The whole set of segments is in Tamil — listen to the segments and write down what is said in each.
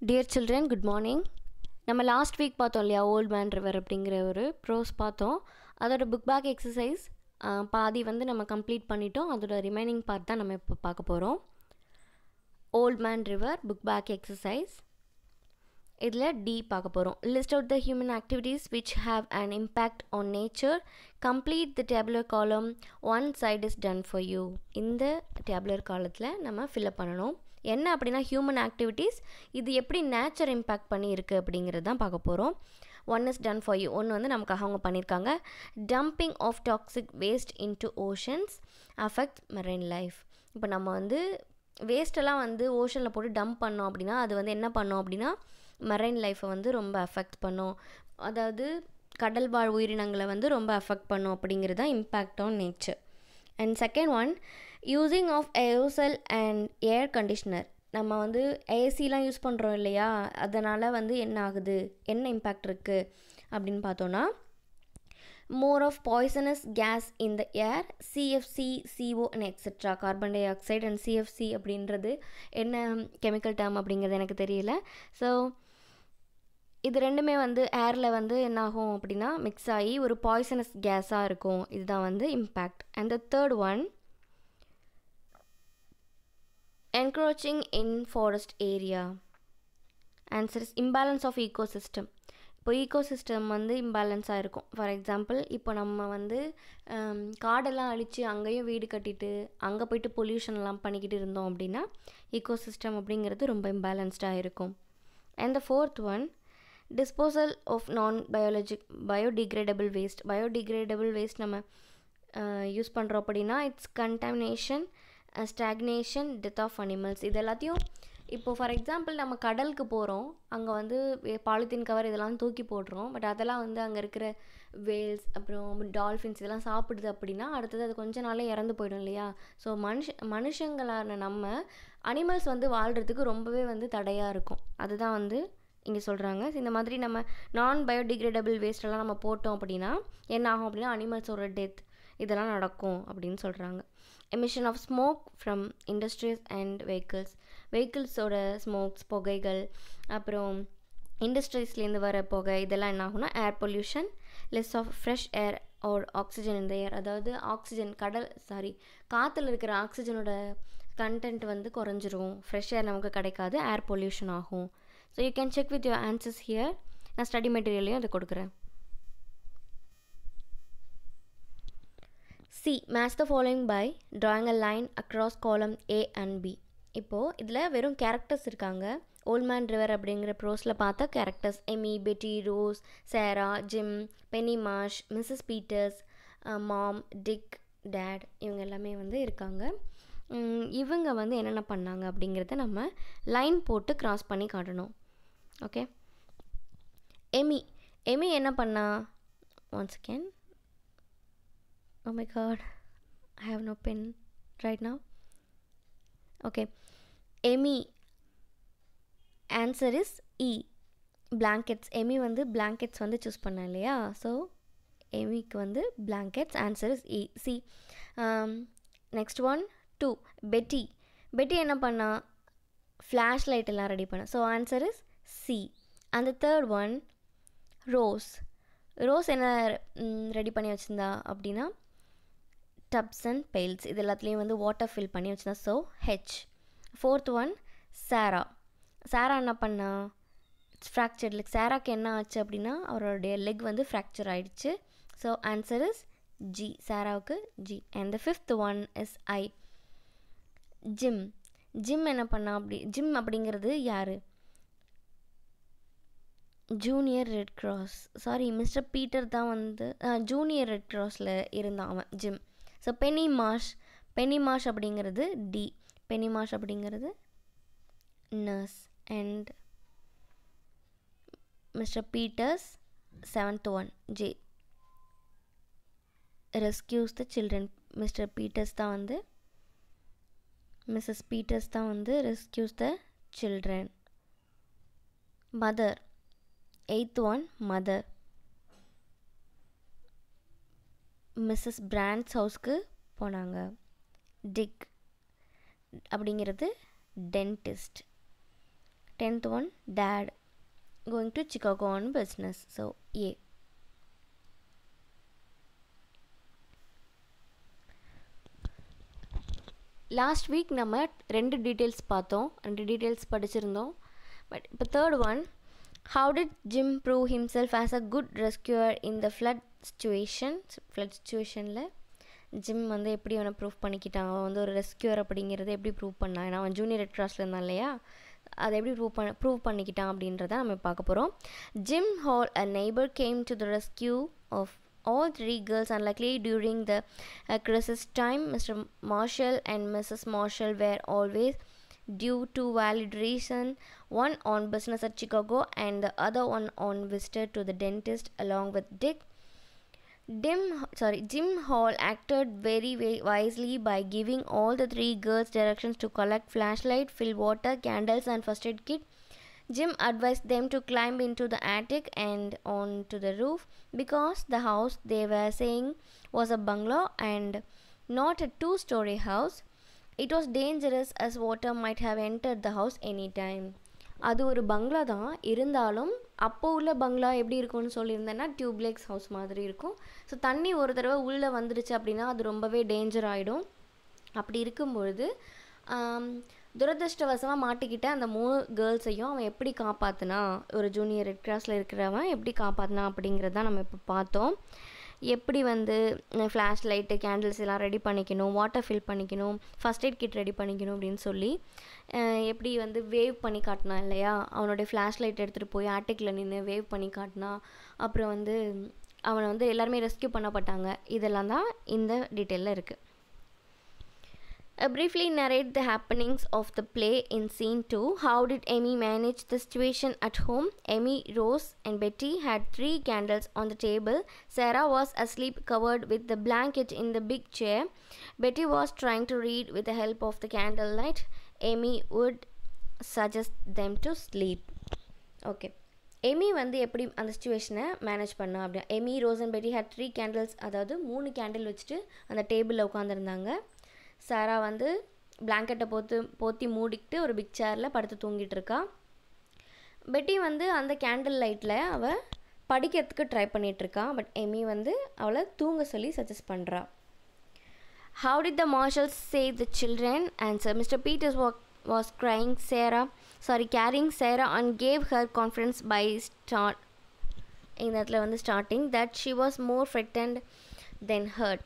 Dear children, good morning. நம்ம லாஸ்ட் வீக் பார்த்தோம் இல்லையா, ஓல்ட் மேன் ரிவர் அப்படிங்கிற ஒரு ப்ரோஸ் பார்த்தோம். அதோட புக் பேக் எக்ஸசைஸ் பாதி வந்து நம்ம கம்ப்ளீட் பண்ணிட்டோம். அதோட ரிமைனிங் பார்ட் தான் நம்ம இப்போ பார்க்க போகிறோம். Old man river book back exercise. இதில் டி பார்க்க போகிறோம். List out the human activities which have an impact on nature. Complete the tabular column. One side is done for you. இந்த டேபுலர் காலத்தில் நம்ம ஃபில்அப் பண்ணணும். என்ன அப்படின்னா ஹியூமன் ஆக்டிவிட்டீஸ், இது எப்படி நேச்சர் இம்பேக்ட் பண்ணியிருக்கு அப்படிங்கிறது தான் பார்க்க போகிறோம். One is done for you. ஒன்று வந்து நமக்காக அவங்க பண்ணியிருக்காங்க. Dumping of toxic waste into oceans affect marine life. இப்போ நம்ம வந்து வேஸ்ட்டெல்லாம் வந்து ஓஷனில் போட்டு டம்ப் பண்ணோம் அப்படின்னா அது வந்து என்ன பண்ணோம் அப்படின்னா மெரைன் லைஃப்பை வந்து ரொம்ப அஃபெக்ட் பண்ணும். அதாவது கடல் வாழ் உயிரினங்களை வந்து ரொம்ப அஃபெக்ட் பண்ணும் அப்படிங்கிறது தான் impact on nature. And second one, using of aerosol and air conditioner. நம்ம வந்து ஏசிலாம் யூஸ் பண்ணுறோம் இல்லையா, அதனால் வந்து என்ன ஆகுது, என்ன இம்பேக்ட் இருக்குது அப்படின்னு பார்த்தோன்னா, more of poisonous gas in the air, CFC, CO and etcetera. Carbon dioxide and CFC அப்படின்றது என்ன கெமிக்கல் டேர்ம் அப்படிங்கிறது எனக்கு தெரியல. ஸோ இது ரெண்டுமே வந்து ஏரில் வந்து என்னாகும் அப்படின்னா மிக்ஸ் ஆகி ஒரு பாய்சனஸ் கேஸாக இருக்கும். இதுதான் வந்து impact. And the third one, encroaching in forest area. Answer is imbalance of ecosystem. இப்போ ஈகோசிஸ்டம் வந்து இம்பேலன்ஸாக இருக்கும். ஃபார் எக்ஸாம்பிள், இப்போ நம்ம வந்து காடெல்லாம் அழித்து அங்கேயும் வீடு கட்டிட்டு அங்கே போய்ட்டு பொல்யூஷன்லாம் பண்ணிக்கிட்டு இருந்தோம் அப்படின்னா ஈகோசிஸ்டம் அப்படிங்கிறது ரொம்ப இம்பேலன்ஸ்டாக இருக்கும். And the fourth one, disposal of biodegradable waste. Biodegradable waste நம்ம யூஸ் பண்ணுறோம் அப்படின்னா it's contamination, stagnation, death of animals. இது எல்லாத்தையும் இப்போது ஃபார் எக்ஸாம்பிள் நம்ம கடலுக்கு போகிறோம், அங்கே வந்து பாலித்தீன் கவர் இதெல்லாம் தூக்கி போடுறோம். பட் அதெல்லாம் வந்து அங்கே இருக்கிற வேல்ஸ் அப்புறம் டால்ஃபின்ஸ் இதெல்லாம் சாப்பிடுது அப்படின்னா அடுத்தது அது கொஞ்ச நாளே இறந்து போயிடும் இல்லையா. ஸோ மனுஷங்களான நம்ம அனிமல்ஸ் வந்து வாழ்கிறதுக்கு ரொம்பவே வந்து தடையாக இருக்கும். அதுதான் வந்து இங்கே சொல்கிறாங்க. இந்த மாதிரி நம்ம நான் பயோடிகிரேடபிள் வேஸ்ட்டெல்லாம் நம்ம போட்டோம் அப்படின்னா என்ன ஆகும் அப்படின்னா அனிமல்ஸோட டெத் இதெல்லாம் நடக்கும் அப்படின்னு சொல்கிறாங்க. Emission of smoke from industries and வெஹிக்கிள்ஸோட ஸ்மோக்ஸ், புகைகள், அப்புறம் இண்டஸ்ட்ரீஸ்லேருந்து வர புகை இதெல்லாம் என்ன ஆகும்னா air pollution. Less of fresh air or oxygen இந்த ஏர். அதாவது ஆக்சிஜன் காற்றுல இருக்கிற ஆக்சிஜனோட கண்டென்ட் வந்து குறைஞ்சிரும். ஃப்ரெஷ் ஏர் நமக்கு கிடைக்காது, ஏர் பொல்யூஷன் ஆகும். So you can check with your answers here. நான் ஸ்டடி மெட்டீரியலையும் அதை கொடுக்குறேன். C. Match the following by drawing a line across column A and B. இப்போது இதில் வெறும் கேரக்டர்ஸ் இருக்காங்க. ஓல்ட் மேன் ரிவர் அப்படிங்கிற ப்ரோஸில் பார்த்தா கேரக்டர்ஸ் எமி, பெட்டி, ரோஸ், சேரா, gym, Beni Marsh, Mrs Peter's, மாம், டிக், டேட் இவங்க எல்லாமே வந்து இருக்காங்க. இவங்க வந்து என்னென்ன பண்ணாங்க அப்படிங்கிறத நம்ம லைன் போட்டு க்ராஸ் பண்ணி காட்டணும். ஓகே, எமி என்ன பண்ணா? Once again, oh my god, I have no pen right now. Okay, Amy, answer is E, blankets. Amy வந்து blankets வந்து choose பண்ணா இல்லையா, so Amyக்கு வந்து blankets. Answer is E. C. Next one 2, Betty என்ன பண்ணா? ஃப்ளாஷ் லைட் எல்லாம் ரெடி பண்ண. So answer is C. and the third one, rose என்ன ரெடி பண்ணி வச்சுருந்தா அப்படின்னா டப்ஸ் அண்ட் பெயில்ஸ் இது எல்லாத்துலேயும் வந்து வாட்டர் ஃபில் பண்ணி வச்சுருந்தா. So H. ஃபோர்த் ஒன், சாரா என்ன பண்ணா? It's ஃப்ராக்சர்ட் leg. சாராக்கு என்ன ஆச்சு அப்படின்னா அவருடைய லெக் வந்து ஃப்ராக்சர் ஆகிடுச்சு. So answer is G. சாராவுக்கு G. And the fifth one is I, Jim என்ன பண்ணா? ஜிம் அப்படிங்கிறது யார்? Junior Red Cross, Mr Peter தான் வந்து ஜூனியர் ரெட் கிராஸில் இருந்தான் அவன், ஜிம். ஸோ பெனி மார்ஷ் அப்படிங்கிறது D. பெனி மார்ஷ் அப்படிங்கிறது nurse. And Mr Peters seventh one, J, rescues the children. Mrs Peters தான் வந்து rescues the children. Mother, eighth one, mother. Mrs Brands ஹவுஸ்க்கு போனாங்க. டிக் அப்படிங்கிறது dentist. 10th one, dad going to Chicago on business. So A. Last week நம்ம 2 டீட்டெயில்ஸ் பார்த்தோம், 2 டீட்டெயில்ஸ் படிச்சிருந்தோம். பட் இப்போ third one, how did Jim prove himself as a good rescuer in the flood situationல ஜிம் வந்து எப்படி அவனை ப்ரூவ் பண்ணிக்கிட்டான், அவன் வந்து ஒரு ரெஸ்கியூர் அப்படிங்கிறத எப்படி ப்ரூவ் பண்ணான், ஏன்னா அவன் ஜூனியர் ரெட் கிராஸில் இருந்தான் இல்லையா, அதை எப்படி ப்ரூவ் பண்ணிக்கிட்டான் அப்படின்றத நம்ம பார்க்க போகிறோம். Jim Hall, a neighbor, came to the rescue of all 3 girls. Unluckily, during the crisis time, Mr. Marshall and Mrs. Marshall were always due to valid reason, one on business at Chicago and the other one on visitor to the dentist along with Dick. Jim Hall acted very wisely by giving all the 3 girls directions to collect flashlight, fill water, candles and first aid kit. Jim advised them to climb into the attic and onto the roof because the house they were saying was a bungalow and not a 2-story house. It was dangerous as water might have entered the house anytime. அது ஒரு பங்களா தான், இருந்தாலும் அப்போ உள்ள பங்களா எப்படி இருக்கும்னு சொல்லியிருந்தேன்னா டியூப்லெக்ஸ் ஹவுஸ் மாதிரி இருக்கும். ஸோ தண்ணி ஒரு தடவை உள்ளே வந்துடுச்சு அப்படின்னா அது ரொம்பவே டேஞ்சர் ஆகிடும். அப்படி இருக்கும்பொழுது துரதிருஷ்டவசமாக மாட்டிக்கிட்ட அந்த 3 கேர்ள்ஸையும் அவன் எப்படி காப்பாற்றினா, ஒரு ஜூனியர் ரெட் கிராஸில் இருக்கிறவன் எப்படி காப்பாற்றினா அப்படிங்கிறது தான் நம்ம இப்போ பார்த்தோம். எப்படி வந்து ஃப்ளாஷ் லைட்டு, கேண்டில்ஸ் எல்லாம் ரெடி பண்ணிக்கணும், வாட்டர் ஃபில் பண்ணிக்கணும், ஃபஸ்ட் எய்ட் கிட் ரெடி பண்ணிக்கணும் அப்படின்னு சொல்லி எப்படி வந்து வேவ் பண்ணி காட்டினா இல்லையா, அவனுடைய ஃப்ளாஷ் லைட் எடுத்துகிட்டு போய் ஆட்டிக்கில் நின்று வேவ் பண்ணி காட்டினா. அப்புறம் வந்து அவனை வந்து எல்லாருமே ரெஸ்கியூ பண்ணப்பட்டாங்க. இதெல்லாம் தான் இந்த டீட்டெயிலில் இருக்குது. Briefly narrate the happenings of the play in scene 2. How did Amy manage the situation at home? Amy, Rose and Betty had 3 candles on the table. Sarah was asleep covered with the blanket in the big chair. Betty was trying to read with the help of the candlelight. Amy would suggest them to sleep. Okay. Amy வந்து எப்படி அந்த சிச்சுவேஷனை மேனேஜ் பண்ணா அப்படின்னா, எமி, ரோஸ் அண்ட் பெட்டி ஹேட் 3 கேண்டில்ஸ், அதாவது 3 கேண்டில் வச்சுட்டு அந்த டேபிளில் உட்காந்துருந்தாங்க. சாரா வந்து பிளாங்கெட்டை போற்றி மூடிக்கிட்டு ஒரு பிக் சேரில் படுத்து தூங்கிட்டு இருக்கா. பெட்டி வந்து அந்த கேண்டில் லைட்டில் அவள் படிக்கிறதுக்கு ட்ரை பண்ணிகிட்ருக்கா. பட் எமி வந்து அவளை தூங்க சொல்லி சஜஸ்ட் பண்ணுறா. How did the marshals save the children? Answer. Mr. Peters was carrying Sarah and gave her confidence by starting that she was more frightened than hurt.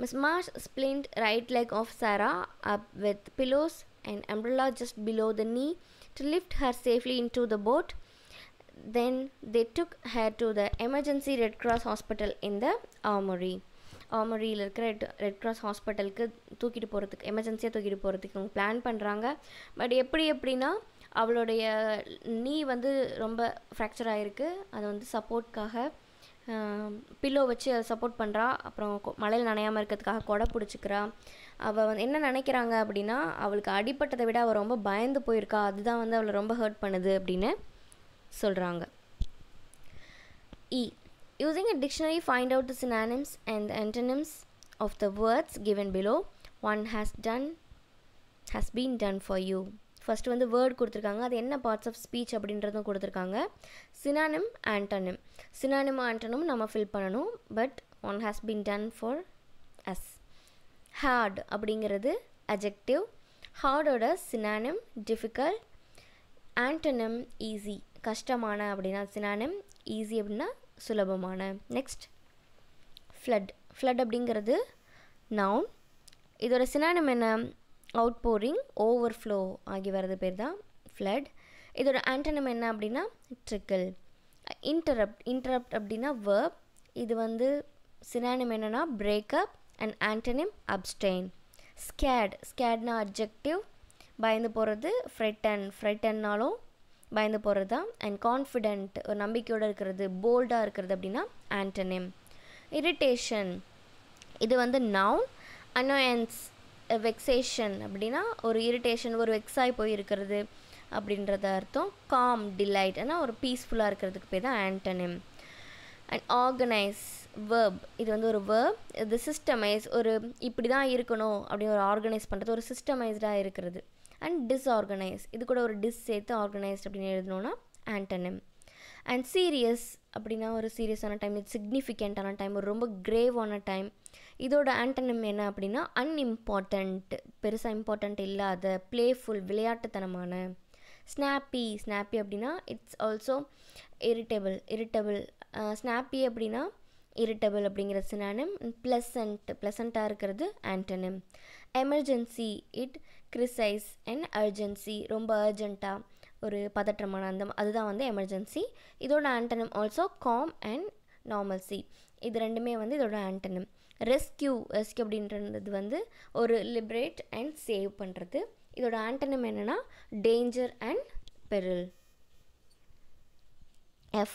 Miss Marsh splint right leg of Sarah up with pillows and umbrella just below the knee to lift her safely into the boat. Then they took her to the emergency Red Cross hospital in the Armory. ஆர்மரியில் இருக்கிற ரெட் கிராஸ் ஹாஸ்பிட்டலுக்கு தூக்கிட்டு போகிறதுக்கு, எமர்ஜென்சியாக தூக்கிட்டு போகிறதுக்கு அவங்க பிளான் பண்ணுறாங்க. பட் எப்படின்னா அவளுடைய நீ வந்து ரொம்ப ஃப்ராக்சர் ஆகிருக்கு. அதை வந்து சப்போர்ட்காக பில்லோ வச்சு அதை சப்போர்ட் பண்ணுறா. அப்புறம் மழையில் நனையாமல் இருக்கிறதுக்காக கொடை பிடிச்சிக்கிறா. அவள் வந்து என்ன நினைக்கிறாங்க அப்படின்னா, அவளுக்கு அடிப்பட்டதை விட அவள் ரொம்ப பயந்து போயிருக்கா, அதுதான் வந்து அவளை ரொம்ப ஹர்ட் பண்ணுது அப்படின்னு சொல்கிறாங்க. Using a dictionary, find out the synonyms and the antonyms of the words given below. One has been done for you. First வந்து வேர்ட் கொடுத்துருக்காங்க, அது என்ன பார்ட்ஸ் ஆஃப் ஸ்பீச் அப்படின்றதும் கொடுத்துருக்காங்க. Synonym, antonym. சினானிம் ஆண்டனும் நம்ம ஃபில் பண்ணணும். But one has been done for us. Hard அப்படிங்கிறது அஜெக்டிவ். ஹார்டோட சினானிம் டிஃபிகல்ட். ஆண்டனிம் ஈஸி, கஷ்டமான அப்படின்னா சினானிம். ஈஸி அப்படின்னா சுலபமான. நெக்ஸ்ட் ஃப்ளட் அப்படிங்கிறது நவுன். இதோட சினானிம் என்ன? அவுட் போரிங், ஓவர்ஃப்ளோ ஆகி வர்றது பேர் தான் ஃப்ளட். இதோட ஆண்டனிம் என்ன அப்படின்னா ட்ரிக்கிள். இன்டரப்ட் அப்படின்னா வேர்ப். இது வந்து சினானிம் என்னென்னா பிரேக்கப் அண்ட் ஆண்டனிம் அப்ஸ்டெயின். ஸ்கேட்னா அட்ஜெக்டிவ், பயந்து போகிறது. ஃப்ரெட்டன்னாலும் பயந்து போகிறது தான். அண்ட் கான்ஃபிடென்ட், ஒரு நம்பிக்கையோடு இருக்கிறது, போல்டாக இருக்கிறது அப்படின்னா ஆண்டனிம். இரிட்டேஷன், இது வந்து நவுன். அனாயன்ஸ், வெக்ஸேஷன் அப்படின்னா ஒரு இரிட்டேஷன், ஒரு வெக்ஸாகி போய் இருக்கிறது அப்படின்றத அர்த்தம். காம், டிலைட், ஆனால் ஒரு பீஸ்ஃபுல்லாக இருக்கிறதுக்கு பேர் தான் ஆண்டனிம். And organise, verb. இது வந்து ஒரு வேர்ப். இது சிஸ்டமைஸ், ஒரு இப்படி தான் இருக்கணும் அப்படின்னு ஒரு ஆர்கனைஸ் பண்ணுறது, ஒரு சிஸ்டமைஸ்டாக இருக்கிறது. அண்ட் டிஸ்ஆர்கனைஸ், இது கூட ஒரு டிஸ் சேர்த்து ஆர்கனைஸ்ட் அப்படின்னு எழுதணும்னா ஆண்டனிம். அண்ட் சீரியஸ் அப்படின்னா ஒரு சீரியஸான டைம், இது சிக்னிஃபிகண்ட்டான டைம், ஒரு ரொம்ப கிரேவான டைம். இதோட ஆண்டனிம் என்ன அப்படின்னா அன்இம்பார்ட்டண்ட், பெருசாக இம்பார்ட்டண்ட் இல்லாத, பிளேஃபுல், விளையாட்டுத்தனமான. ஸ்னாப்பி அப்படின்னா இட்ஸ் ஆல்சோ இரிட்டபிள். ஸ்னாப்பி அப்படின்னா இரிட்டபிள் அப்படிங்கிற சினானிம். ப்ளசண்ட்டாக இருக்கிறது antonym. Emergency, it crisis and urgency, ரொம்ப அர்ஜென்ட்டாக, ஒரு பதற்றமான அதுதான் வந்து எமர்ஜென்சி. இதோட antonym also calm and normalcy, இது ரெண்டுமே வந்து இதோட ஆண்டனிம். ரெஸ்கியூ அப்படின்றது வந்து ஒரு லிபரேட் அண்ட் சேவ் பண்ணுறது. இதோட ஆண்டனிம் என்னென்னா danger and பெரில். F.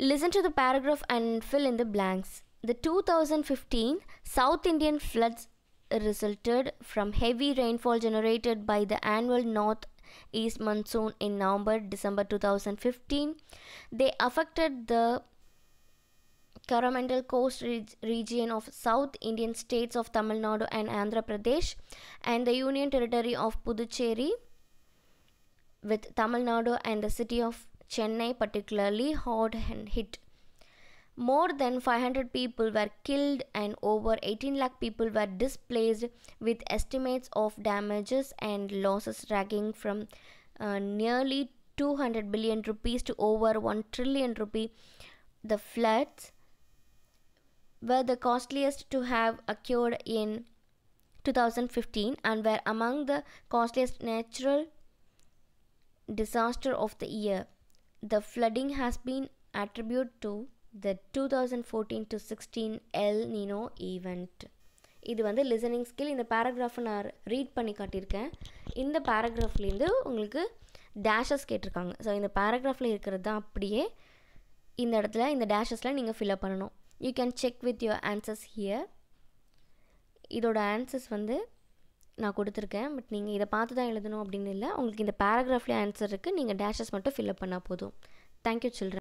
Listen to the paragraph and fill in the blanks. The 2015 South Indian floods resulted from heavy rainfall generated by the annual north-east monsoon in November-December 2015. They affected the Coromandel coast region of South Indian states of Tamil Nadu and Andhra Pradesh and the Union Territory of Puducherry, with Tamil Nadu and the city of Chennai particularly hard and hit. More than 500 people were killed and over 18 lakh people were displaced, with estimates of damages and losses ranging from nearly 200 billion rupees to over 1 trillion rupee. The floods were the costliest to have occurred in 2015 and were among the costliest natural disaster of the year. The flooding has been attributed to the 2014-16 El Nino event. இது வந்து லிசனிங் ஸ்கில். இந்த பேராகிராஃபை நான் ரீட் பண்ணி காட்டியிருக்கேன். இந்த பேராகிராஃப்லேருந்து உங்களுக்கு டேஷஸ் கேட்டிருக்காங்க. ஸோ இந்த பேராகிராஃபில் இருக்கிறது தான் அப்படியே இந்த இடத்துல இந்த டேஷஸில் நீங்கள் ஃபில்அப் பண்ணணும். You can check with your answers here. இதோட ஆன்சர்ஸ் வந்து நான் கொடுத்துருக்கேன். பட் நீங்கள் இதை பார்த்து தான் எழுதணும் அப்படின்னு இல்லை. உங்களுக்கு இந்த பேராகிராஃப்லேயே ஆன்சர் இருக்குது. நீங்கள் டேஷஸ் மட்டும் ஃபில்அப் பண்ணால் போதும். Thank you children.